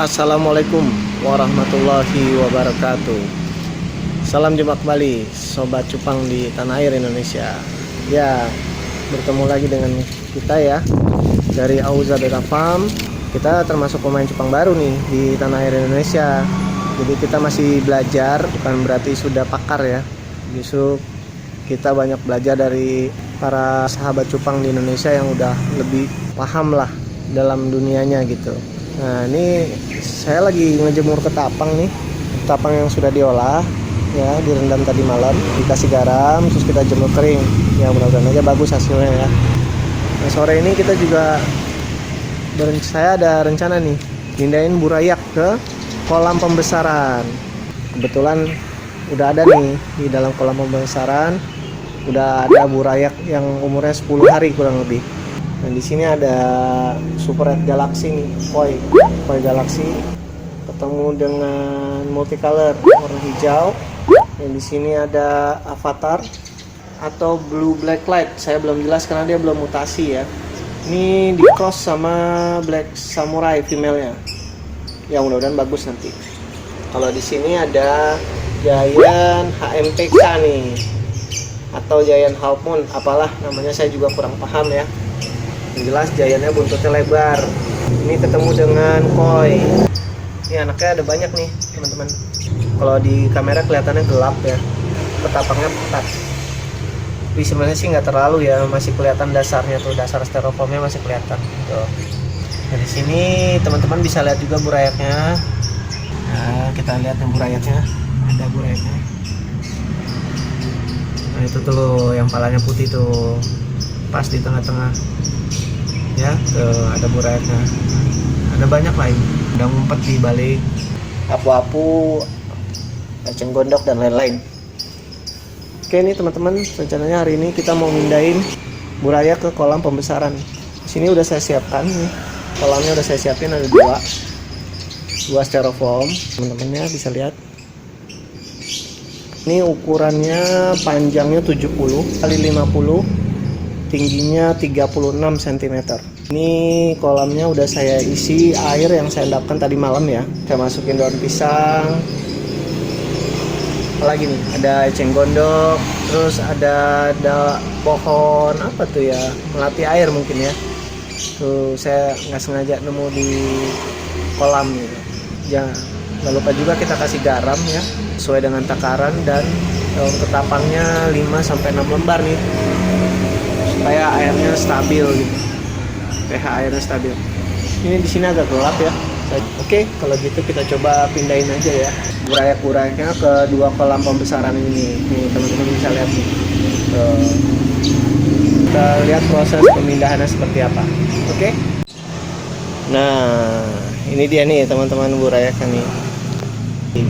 Assalamualaikum warahmatullahi wabarakatuh. Salam jumpa kembali Sobat Cupang di tanah air Indonesia. Ya, bertemu lagi dengan kita ya, dari Auza Beta Farm. Kita termasuk pemain cupang baru nih di tanah air Indonesia. Jadi kita masih belajar, bukan berarti sudah pakar ya. Justru kita banyak belajar dari para sahabat cupang di Indonesia yang udah lebih paham lah dalam dunianya gitu. Nah, ini saya lagi ngejemur ketapang nih. Ketapang yang sudah diolah ya, direndam tadi malam, dikasih garam, terus kita jemur kering. Ya, mudah-mudahan aja bagus hasilnya ya. Nah, sore ini kita juga saya ada rencana nih pindahin burayak ke kolam pembesaran. Kebetulan udah ada nih di dalam kolam pembesaran, udah ada burayak yang umurnya 10 hari kurang lebih. Nah, di sini ada Super Red Galaxy nih, koi Galaxy, ketemu dengan multicolor warna hijau. Dan di sini ada Avatar atau Blue Black Light. Saya belum jelas karena dia belum mutasi ya. Ini di cross sama Black Samurai female-nya. Ya, mudah-mudahan bagus nanti. Kalau di sini ada Giant HMPK nih, atau Giant Half Moon, apalah namanya saya juga kurang paham ya. Yang jelas Giantnya buntutnya lebar. Ini ketemu dengan koi. Ini anaknya ada banyak nih teman-teman. Kalau di kamera kelihatannya gelap ya, ketapangnya pekat. Tapi sebenarnya sih nggak terlalu ya, masih kelihatan dasarnya tuh, dasar styrofoamnya masih kelihatan. Tuh. Nah, di sini teman-teman bisa lihat juga burayaknya. Nah, kita lihat yang burayaknya, ada burayaknya. Nah, itu tuh loh, yang palanya putih tuh, pas di tengah-tengah. Ya, tuh ada burayaknya. Ada banyak lain, udah ngumpet di balik apu-apu, eceng gondok dan lain-lain. Oke nih teman-teman, rencananya hari ini kita mau mindahin burayak ke kolam pembesaran. Sini udah saya siapkan nih, kolamnya udah saya siapin, ada dua styrofoam, teman-temannya bisa lihat. Ini ukurannya panjangnya 70 kali 50, tingginya 36 cm. Ini kolamnya udah saya isi air yang saya endapkan tadi malam ya. Saya masukin daun pisang. Apalagi nih, ada eceng gondok, terus ada pohon apa tuh ya, melati air mungkin ya. Tuh saya nggak sengaja nemu di kolam gitu. Jangan lupa juga kita kasih garam ya, sesuai dengan takaran, dan daun ketapangnya 5-6 lembar nih, supaya airnya stabil gitu. pH airnya stabil. Ini di sini agak gelap ya. Oke, kalau gitu kita coba pindahin aja ya burayak-burayaknya ke dua kolam pembesaran ini. Nih teman-teman bisa lihat nih. Kita lihat proses pemindahannya seperti apa. Oke. Nah, ini dia nih teman-teman burayaknya nih.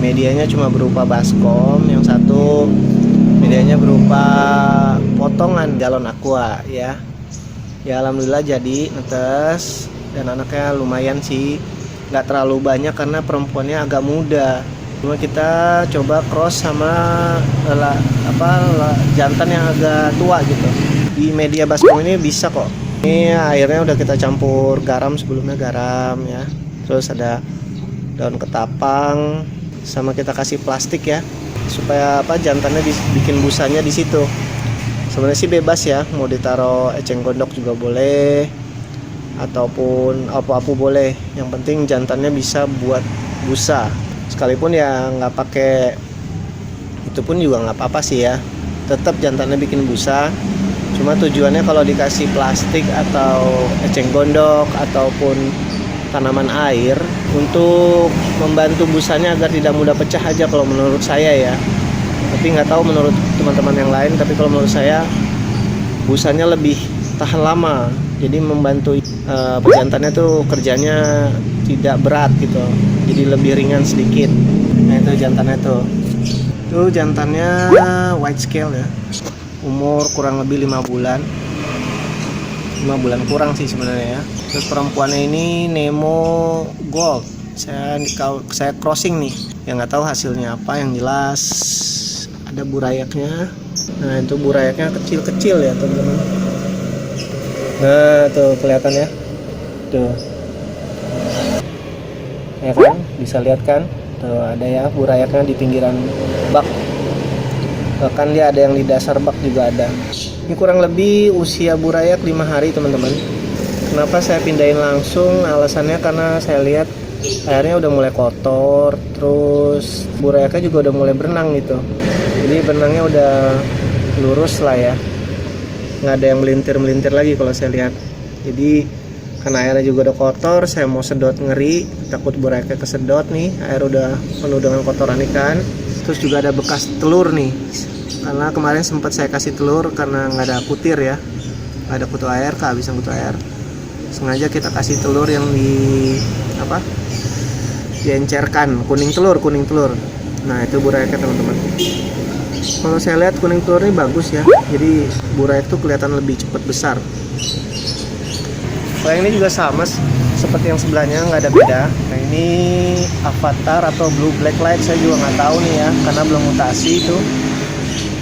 Medianya cuma berupa baskom, yang satu medianya berupa potongan galon aqua ya. Ya, alhamdulillah jadi netes, dan anaknya lumayan sih, nggak terlalu banyak karena perempuannya agak muda. Cuma kita coba cross sama jantan yang agak tua gitu. Di media baskom ini bisa kok. Ini airnya udah kita campur garam, sebelumnya garam ya. Terus ada daun ketapang, sama kita kasih plastik ya, supaya jantannya bikin busanya di situ. Sebenarnya sih bebas ya, mau ditaruh eceng gondok juga boleh, ataupun apu-apu boleh. Yang penting jantannya bisa buat busa. Sekalipun ya nggak pakai itu pun juga nggak apa-apa sih ya. Tetap jantannya bikin busa. Cuma tujuannya kalau dikasih plastik atau eceng gondok ataupun tanaman air, untuk membantu busanya agar tidak mudah pecah aja kalau menurut saya ya. Tapi nggak tahu menurut teman-teman yang lain, tapi kalau menurut saya busanya lebih tahan lama, jadi membantu pejantannya tuh kerjanya tidak berat gitu, jadi lebih ringan sedikit. Nah, itu jantannya tuh jantannya white scale ya, umur kurang lebih 5 bulan kurang sih sebenarnya ya. Terus perempuannya ini Nemo Gold. Saya crossing nih, yang nggak tahu hasilnya apa, yang jelas ada burayaknya. Nah, itu burayaknya kecil-kecil ya teman-teman. Nah, tuh kelihatan ya. Tuh. ya kan, bisa lihat kan tuh ada ya burayaknya di pinggiran bak, bahkan dia ada yang di dasar bak juga ada. Ini kurang lebih usia burayak 5 hari teman-teman. Kenapa saya pindahin langsung? Alasannya karena saya lihat airnya udah mulai kotor, terus burayaknya juga udah mulai berenang gitu, jadi berenangnya udah lurus lah ya, nggak ada yang melintir lagi kalau saya lihat. Jadi karena airnya juga udah kotor, saya mau sedot ngeri, takut burayaknya kesedot nih, air udah penuh dengan kotoran ikan. Terus juga ada bekas telur nih, karena kemarin sempat saya kasih telur karena nggak ada putir ya, nggak ada kutu air, kehabisan kutu air. Sengaja kita kasih telur yang diencerkan, kuning telur. Nah itu burayaknya teman-teman. Kalau saya lihat kuning telur ini bagus ya, jadi burayak itu kelihatan lebih cepat besar. Kalau yang ini juga sama seperti yang sebelahnya, nggak ada beda. Nah ini avatar atau blue black light, saya juga nggak tahu nih ya, karena belum mutasi itu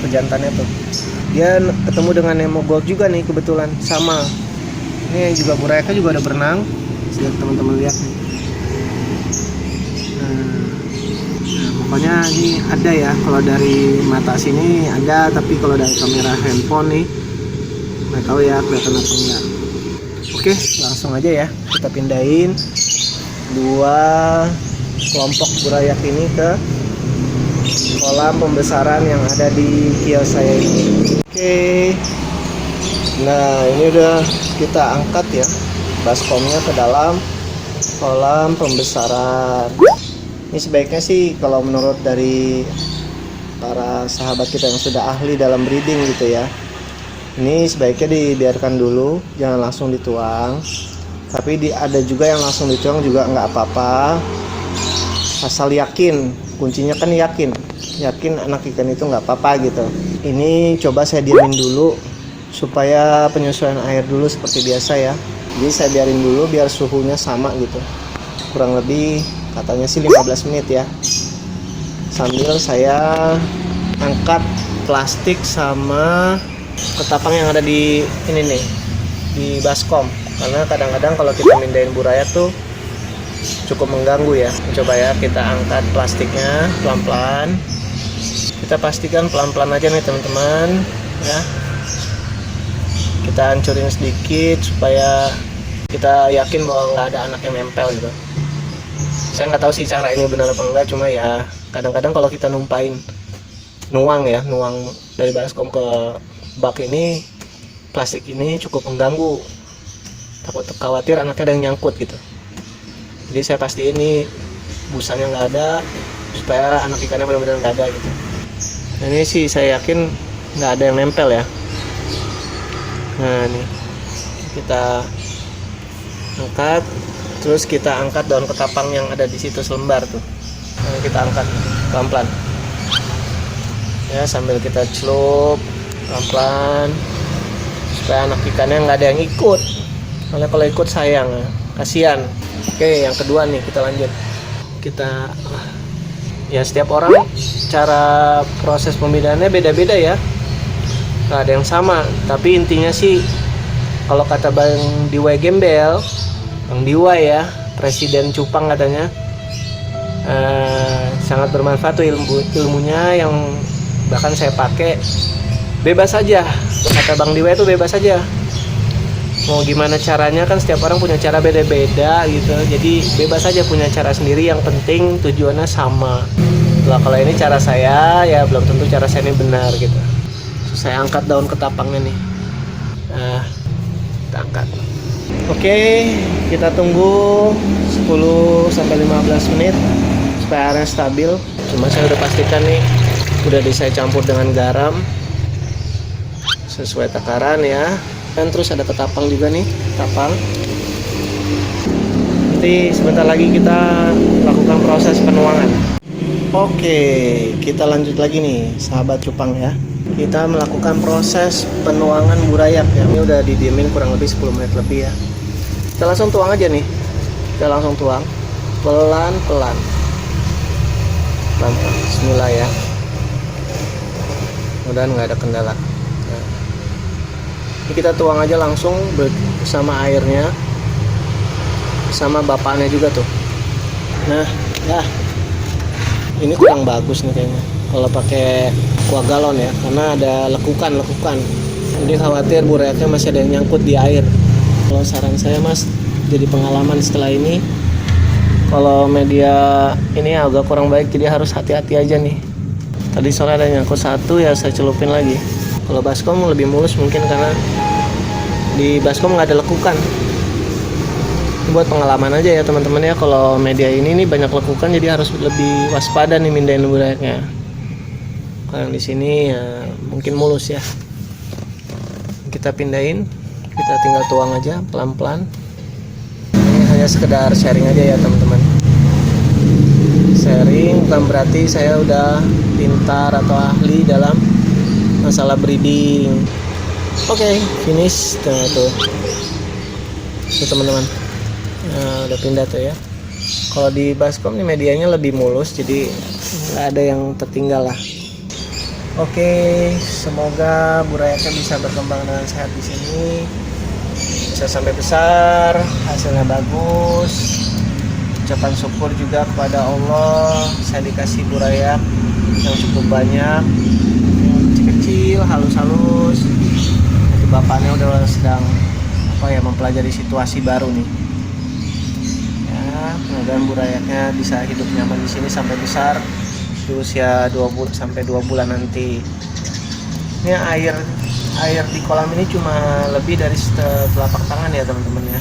pejantannya tuh. Dia ketemu dengan Nemo Gold juga nih kebetulan, sama. Ini juga burayaknya juga ada berenang, bisa teman-teman lihat nih. Nah, pokoknya ini ada ya, kalau dari mata sini ada, tapi kalau dari kamera handphone nih nggak tahu ya kelihatan apa enggak. Oke, langsung aja ya kita pindahin 2 kelompok burayak ini ke kolam pembesaran yang ada di kios saya ini. Oke, nah ini udah kita angkat ya baskomnya ke dalam kolam pembesaran. Ini sebaiknya sih kalau menurut dari para sahabat kita yang sudah ahli dalam breeding gitu ya, ini sebaiknya dibiarkan dulu, jangan langsung dituang. Tapi ada juga yang langsung dituang juga nggak apa-apa, asal yakin. Kuncinya kan yakin anak ikan itu nggak apa-apa gitu. Ini coba saya diamin dulu supaya penyusuan air dulu seperti biasa ya. Jadi saya biarin dulu biar suhunya sama gitu, kurang lebih katanya sih 15 menit ya, sambil saya angkat plastik sama ketapang yang ada di ini nih, di baskom. Karena kadang-kadang kalau kita mindahin burayak tuh cukup mengganggu ya. Coba ya kita angkat plastiknya pelan-pelan, kita pastikan pelan-pelan aja nih teman-teman ya. Kita hancurin sedikit supaya kita yakin bahwa nggak ada anak yang nempel gitu. Saya nggak tahu sih cara ini benar apa enggak, cuma ya kadang-kadang kalau kita nuang dari baskom ke bak ini, plastik ini cukup mengganggu, takut khawatir anaknya ada yang nyangkut gitu. Jadi saya pasti ini busanya nggak ada supaya anak ikannya benar-benar nggak ada gitu. Nah, ini sih saya yakin nggak ada yang nempel ya. Nah ini kita angkat, terus kita angkat daun ketapang yang ada di situ selembar tuh. Nah, kita angkat pelan-pelan ya, sambil kita celup pelan-pelan supaya anak ikannya nggak ada yang ikut, karena kalau ikut sayang, kasihan. Oke, yang kedua nih kita lanjut. Kita ya setiap orang cara proses pemindahannya beda-beda ya, nggak ada yang sama. Tapi intinya sih kalau kata Bang Diwai Gembel, Bang Diwai ya, Presiden Cupang katanya, sangat bermanfaat tuh ilmunya yang bahkan saya pakai. Bebas aja, kata Bang Diwai itu bebas aja. Mau gimana caranya kan setiap orang punya cara beda-beda gitu. Jadi bebas aja punya cara sendiri, yang penting tujuannya sama. Lah kalau ini cara saya ya belum tentu cara saya ini benar gitu. Saya angkat daun ketapangnya nih. Kita angkat. Oke, kita tunggu 10-15 menit supaya airnya stabil. Cuma saya udah pastikan nih, udah saya campur dengan garam sesuai takaran ya. Dan terus ada ketapang juga nih, ketapang. Nanti sebentar lagi kita lakukan proses penuangan. Oke, kita lanjut lagi nih sahabat cupang ya. Kita melakukan proses penuangan burayak ya. Ini udah didiemin kurang lebih 10 menit lebih ya. Kita langsung tuang aja nih. Kita langsung tuang pelan-pelan. Pelan-pelan. Bismillah ya. Mudah-mudahan nggak ada kendala. Nah. Ini kita tuang aja langsung bersama airnya, sama bapaknya juga tuh. Nah, ya ini kurang bagus nih kayaknya kalau pakai aqua galon ya, karena ada lekukan. Jadi khawatir burayaknya masih ada yang nyangkut di air. Kalau saran saya mas, jadi pengalaman setelah ini, kalau media ini agak kurang baik, jadi harus hati-hati aja nih. Tadi soalnya ada nyangkut satu ya, saya celupin lagi. Kalau baskom lebih mulus mungkin karena di baskom nggak ada lekukan. Ini buat pengalaman aja ya teman-teman ya, kalau media ini nih banyak lekukan, jadi harus lebih waspada nih mindahin burayaknya. Kalau yang di sini ya mungkin mulus ya. Kita pindahin, kita tinggal tuang aja pelan-pelan. Ini hanya sekedar sharing aja ya teman-teman. Sharing bukan berarti saya udah pintar atau ahli dalam masalah breeding. Oke, finish tuh teman-teman. Nah, udah pindah tuh ya. Kalau di baskom nih medianya lebih mulus, jadi nggak ada yang tertinggal lah. Oke, semoga burayaknya bisa berkembang dengan sehat di sini, bisa sampai besar, hasilnya bagus. Ucapan syukur juga kepada Allah, saya dikasih burayak yang cukup banyak, kecil-kecil, halus-halus. Jadi bapaknya udah sedang mempelajari situasi baru nih. Ya, mudah-mudahan burayaknya bisa hidup nyaman di sini sampai besar. Di usia 2 sampai 2 bulan nanti. Ini air di kolam ini cuma lebih dari telapak tangan ya teman-teman ya.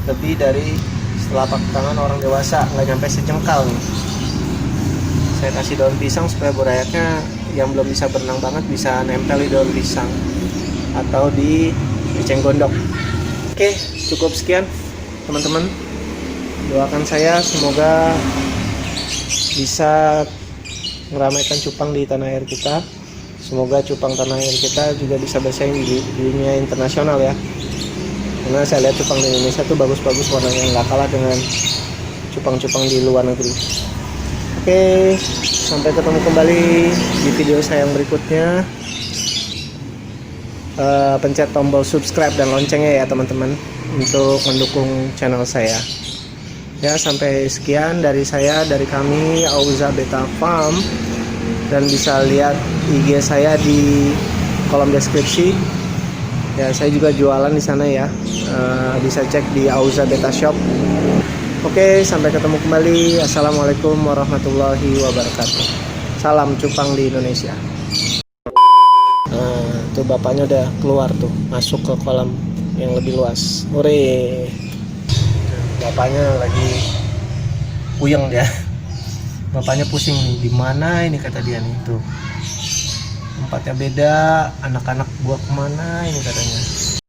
Lebih dari telapak tangan orang dewasa, nggak nyampe sejengkal nih. Saya kasih daun pisang supaya burayaknya yang belum bisa berenang banget bisa nempel di daun pisang atau di eceng gondok. Oke, cukup sekian teman-teman. Doakan saya semoga bisa meramaikan cupang di tanah air kita. Semoga cupang tanah air kita juga bisa bersaing di dunia internasional ya. Karena saya lihat cupang di Indonesia tuh bagus-bagus warnanya, nggak kalah dengan cupang-cupang di luar negeri. Oke, sampai ketemu kembali di video saya yang berikutnya. Pencet tombol subscribe dan loncengnya ya teman-teman untuk mendukung channel saya. Ya, sampai sekian dari saya, dari kami Auza Beta Farm, dan bisa lihat IG saya di kolom deskripsi. Ya, saya juga jualan di sana ya. Bisa cek di Auza Beta Shop. Oke, sampai ketemu kembali. Assalamualaikum warahmatullahi wabarakatuh. Salam cupang di Indonesia. Tuh bapaknya udah keluar tuh, masuk ke kolam yang lebih luas. Hore. Bapaknya lagi puyeng dia. Bapaknya pusing nih, di mana ini kata dia nih tuh. Tempatnya beda, anak-anak gua kemana ini katanya.